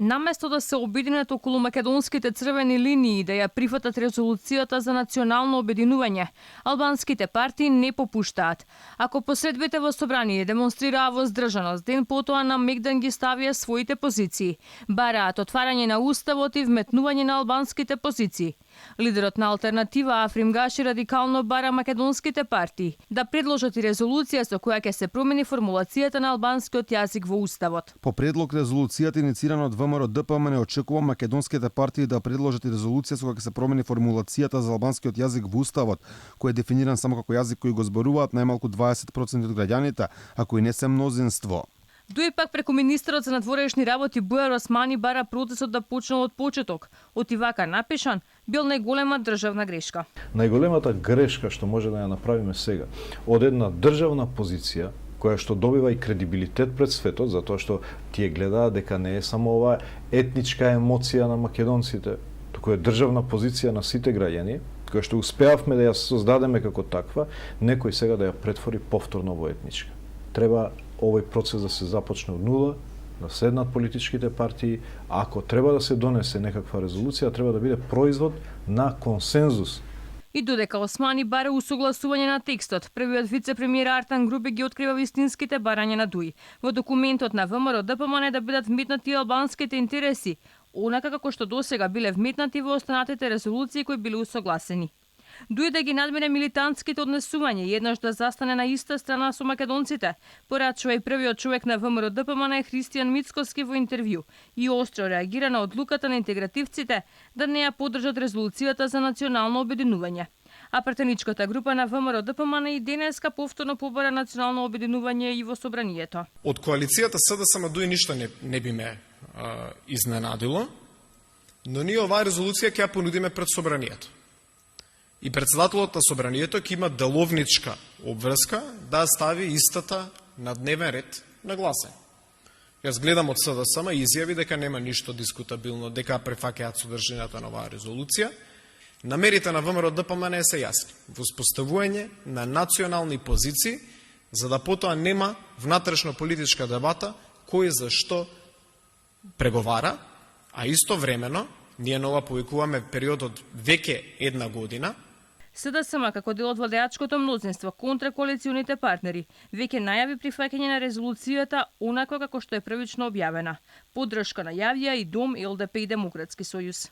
Наместо да се обединат околу македонските црвени линии да ја прифатат резолуцијата за национално обединување, албанските партии не попуштаат. Ако посредбите во собрание демонстрираа воздржаност, ден потоа на мегдан ги ставија своите позиции. Бараат отварање на уставот и вметнување на албанските позиции. Лидерот на Алтернатива Африм Гаши радикално бара македонските партии да предложат и резолуција со која ќе се промени формулацијата на албанскиот јазик во уставот. По предлог резолуцијата инициирана од ВМРО ДПМН очекува македонските партии да предложат и резолуција со која ќе се промени формулацијата за албанскиот јазик во уставот, кој е дефиниран само како јазик кој го зборуваат најмалку 20% од граѓаните, а кои не се мнозинство. Дуи пак преку министерот за надворешни работи Бујар Османи бара процесот да почне од почеток. Од и вака напишан, бил најголема државна грешка. Најголемата грешка што може да ја направиме сега, од една државна позиција која што добива и кредибилитет пред светот, затоа што тие гледаат дека не е само оваа етничка емоција на македонците, туку е државна позиција на сите граѓани, која што успеавме да ја создадеме како таква, некој сега да ја претвори повторно во етничка. Треба овој процес да се започне од нула, да седнат политичките партии, а ако треба да се донесе некаква резолуција, треба да биде производ на консензус. И додека Османи бара усогласување на текстот, првиот вице-премиер Артан Грубе ги открива вистинските барања на Дуи. Во документот на ВМРО ДПМН да бидат вметнати албанските интереси, онака како што досега биле вметнати во останатите резолуции кои биле усогласени. Дуи да ги надмине милитантските однесувања и еднаш да застане на иста страна со македонците, порачува и првиот човек на ВМРО ДПМН Христијан Мицкоски во интервју и остро реагира на одлуката на интегративците да не ја поддржат резолуцијата за национално обединување. А претеничката група на ВМРО ДПМН и денеска повторно побара национално обединување и во собранието. Од коалицијата СДСМ Дуи ништо не би ме изненадило, но ние оваа резолуција ќе ја понудиме пред собранието. И председателот на собранието ќе има деловничка обврска да стави истата на дневен ред на гласање. Јас гледам од СДСМ и изјави дека нема ништо дискутабилно, дека префаќаат содржината на оваа резолуција. Намерите на ВМРО ДПМН се јасни. Воспоставување на национални позиции, за да потоа нема внатрешно политичка дебата кој за што преговара, а истовремено ние нова повикуваме период од веќе една година. СДСМ како дел од владеачкото мнозинство контра коалиционите партнери веќе најави прифаќање на резолуцијата онака како што е првично објавена. Поддршка најавија и Дом, ЛДП и Демократски сојуз.